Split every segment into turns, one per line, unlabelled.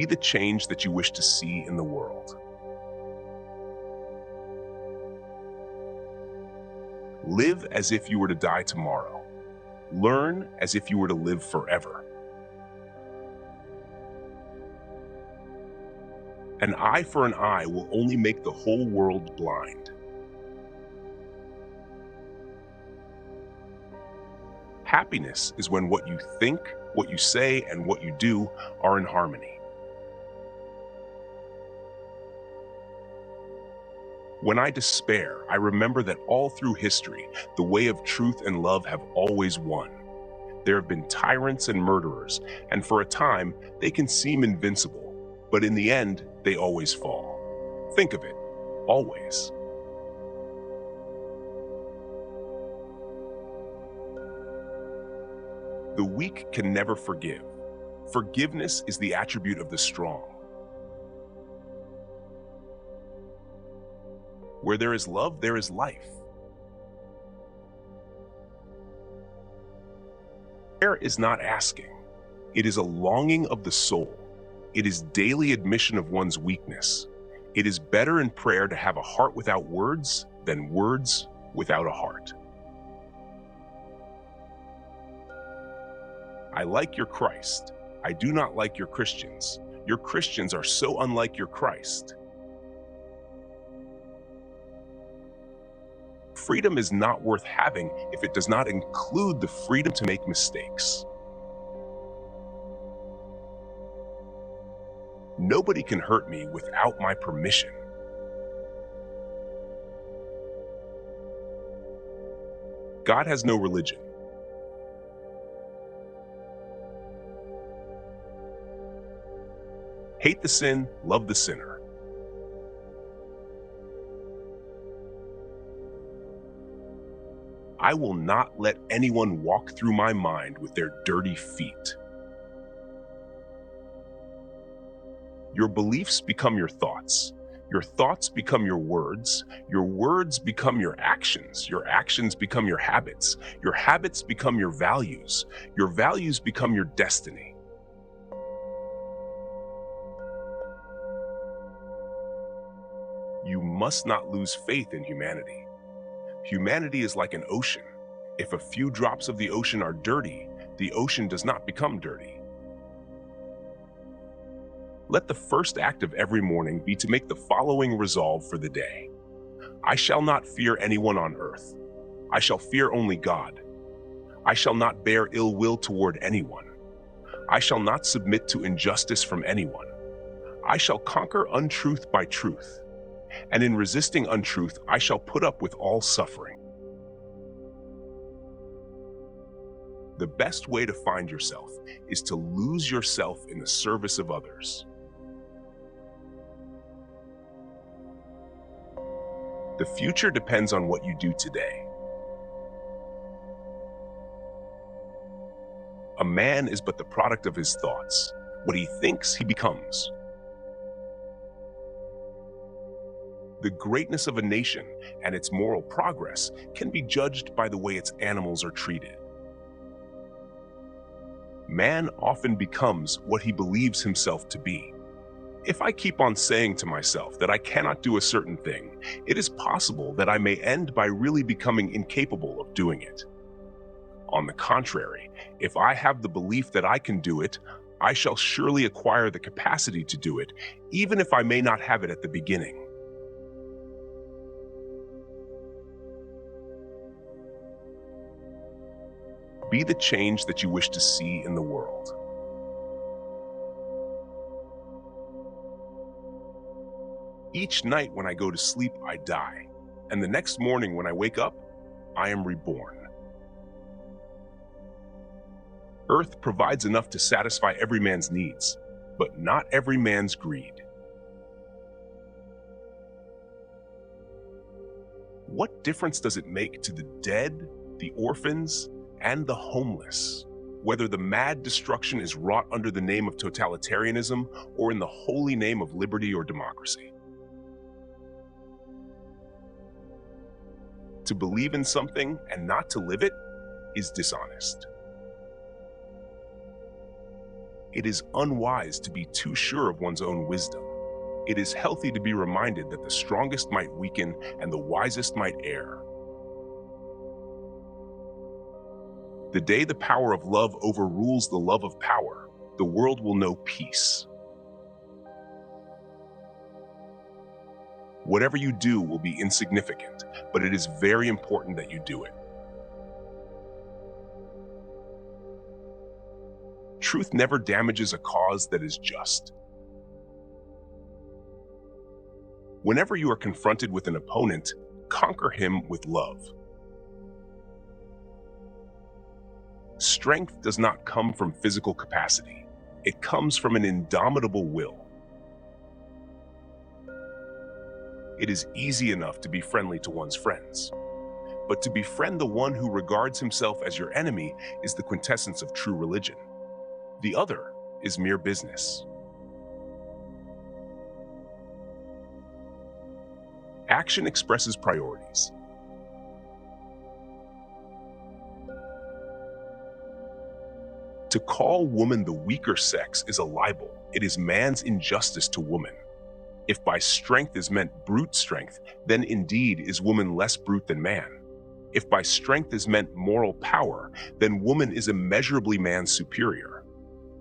the change that you wish to see in the world. Live as if you were to die tomorrow. Learn as if you were to live forever. An eye for an eye will only make the whole world blind. Happiness is when what you think, what you say, and what you do are in harmony. When I despair, I remember that all through history, the way of truth and love have always won. There have been tyrants and murderers, and for a time, they can seem invincible, but in the end, they always fall. Think of it, always. The weak can never forgive. Forgiveness is the attribute of the strong. Where there is love, there is life. Prayer is not asking. It is a longing of the soul. It is daily admission of one's weakness. It is better in prayer to have a heart without words than words without a heart. I like your Christ. I do not like your Christians. Your Christians are so unlike your Christ. Freedom is not worth having if it does not include the freedom to make mistakes. Nobody can hurt me without my permission. God has no religion. Hate the sin, love the sinner. I will not let anyone walk through my mind with their dirty feet. Your beliefs become your thoughts become your words become your actions become your habits become your values become your destiny. You must not lose faith in humanity. Humanity is like an ocean. If a few drops of the ocean are dirty, the ocean does not become dirty. Let the first act of every morning be to make the following resolve for the day. I shall not fear anyone on earth. I shall fear only God. I shall not bear ill will toward anyone. I shall not submit to injustice from anyone. I shall conquer untruth by truth. And in resisting untruth, I shall put up with all suffering. The best way to find yourself is to lose yourself in the service of others. The future depends on what you do today. A man is but the product of his thoughts. What he thinks, he becomes. The greatness of a nation and its moral progress can be judged by the way its animals are treated. Man often becomes what he believes himself to be. If I keep on saying to myself that I cannot do a certain thing, it is possible that I may end by really becoming incapable of doing it. On the contrary, if I have the belief that I can do it, I shall surely acquire the capacity to do it, even if I may not have it at the beginning. Be the change that you wish to see in the world. Each night when I go to sleep, I die, and the next morning when I wake up, I am reborn. Earth provides enough to satisfy every man's needs, but not every man's greed. What difference does it make to the dead, the orphans, and the homeless, whether the mad destruction is wrought under the name of totalitarianism or in the holy name of liberty or democracy? To believe in something and not to live it is dishonest. It is unwise to be too sure of one's own wisdom. It is healthy to be reminded that the strongest might weaken and the wisest might err. The day the power of love overrules the love of power, the world will know peace. Whatever you do will be insignificant, but it is very important that you do it. Truth never damages a cause that is just. Whenever you are confronted with an opponent, conquer him with love. Strength does not come from physical capacity. It comes from an indomitable will. It is easy enough to be friendly to one's friends, but to befriend the one who regards himself as your enemy is the quintessence of true religion. The other is mere business. Action expresses priorities. To call woman the weaker sex is a libel. It is man's injustice to woman. If by strength is meant brute strength, then indeed is woman less brute than man. If by strength is meant moral power, then woman is immeasurably man's superior.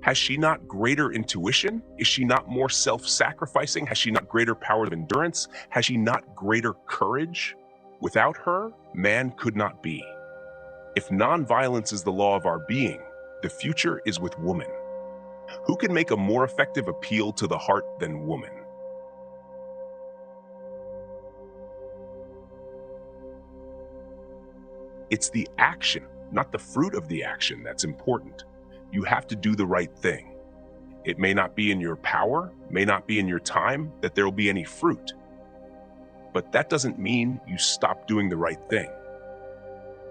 Has she not greater intuition? Is she not more self-sacrificing? Has she not greater power of endurance? Has she not greater courage? Without her, man could not be. If nonviolence is the law of our being, the future is with woman. Who can make a more effective appeal to the heart than woman? It's the action, not the fruit of the action, that's important. You have to do the right thing. It may not be in your power, may not be in your time, that there will be any fruit. But that doesn't mean you stop doing the right thing.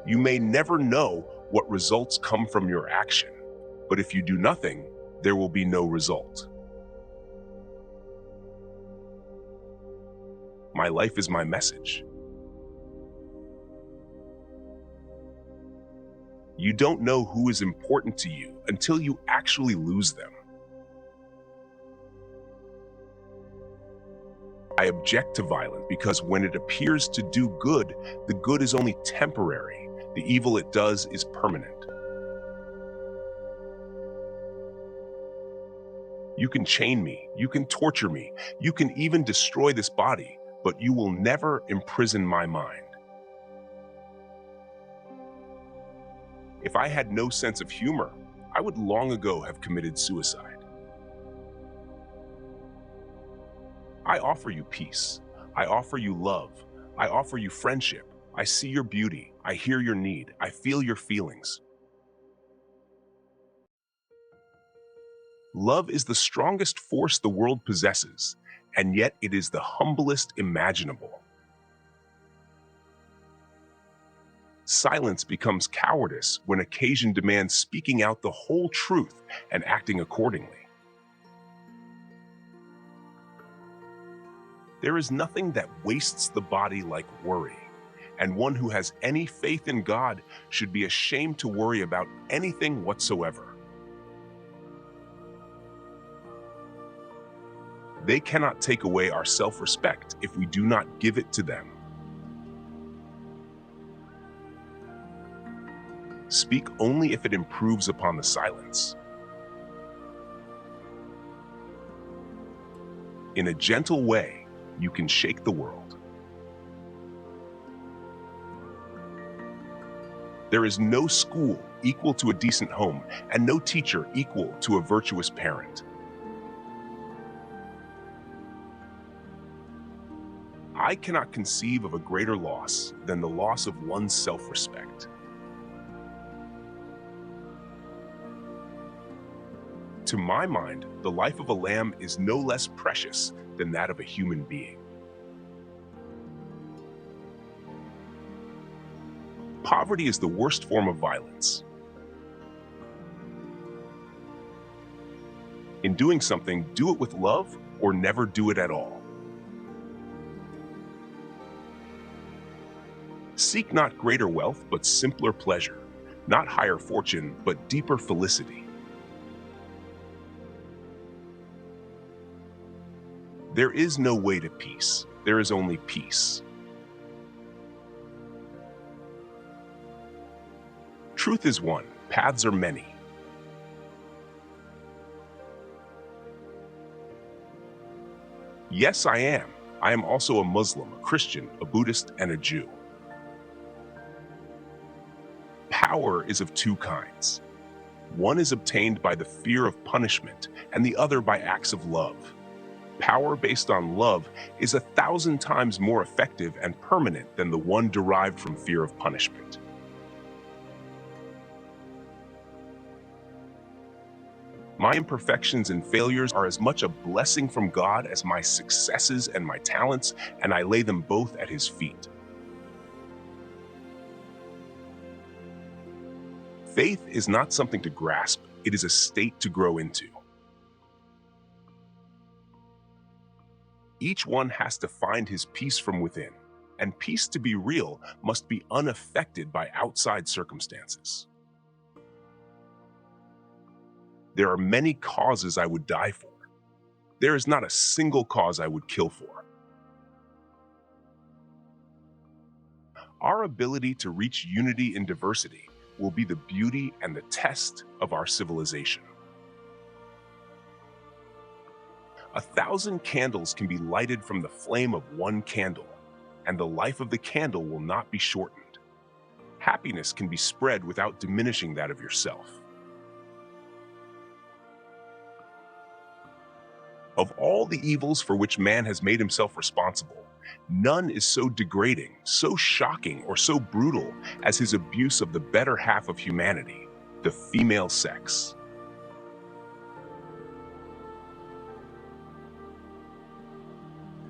You may never know what results come from your action, but if you do nothing, there will be no result. My life is my message. You don't know who is important to you until you actually lose them. I object to violence because when it appears to do good, the good is only temporary. The evil it does is permanent. You can chain me, you can torture me, you can even destroy this body, but you will never imprison my mind. If I had no sense of humor, I would long ago have committed suicide. I offer you peace. I offer you love. I offer you friendship. I see your beauty. I hear your need. I feel your feelings. Love is the strongest force the world possesses, and yet it is the humblest imaginable. Silence becomes cowardice when occasion demands speaking out the whole truth and acting accordingly. There is nothing that wastes the body like worry, and one who has any faith in God should be ashamed to worry about anything whatsoever. They cannot take away our self-respect if we do not give it to them. Speak only if it improves upon the silence. In a gentle way, you can shake the world. There is no school equal to a decent home, and no teacher equal to a virtuous parent. I cannot conceive of a greater loss than the loss of one's self-respect. To my mind, the life of a lamb is no less precious than that of a human being. Poverty is the worst form of violence. In doing something, do it with love or never do it at all. Seek not greater wealth, but simpler pleasure, not higher fortune, but deeper felicity. There is no way to peace. There is only peace. Truth is one. Paths are many. Yes, I am. I am also a Muslim, a Christian, a Buddhist, and a Jew. Power is of two kinds. One is obtained by the fear of punishment, and the other by acts of love. Power based on love is 1,000 times more effective and permanent than the one derived from fear of punishment. My imperfections and failures are as much a blessing from God as my successes and my talents, and I lay them both at His feet. Faith is not something to grasp, it is a state to grow into. Each one has to find his peace from within, and peace to be real must be unaffected by outside circumstances. There are many causes I would die for. There is not a single cause I would kill for. Our ability to reach unity in diversity will be the beauty and the test of our civilization. 1,000 candles can be lighted from the flame of one candle, and the life of the candle will not be shortened. Happiness can be spread without diminishing that of yourself. Of all the evils for which man has made himself responsible, none is so degrading, so shocking, or so brutal as his abuse of the better half of humanity, the female sex.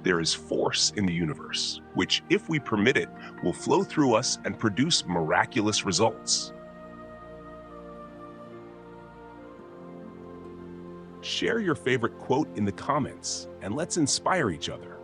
There is force in the universe, which, if we permit it, will flow through us and produce miraculous results. Share your favorite quote in the comments, and let's inspire each other.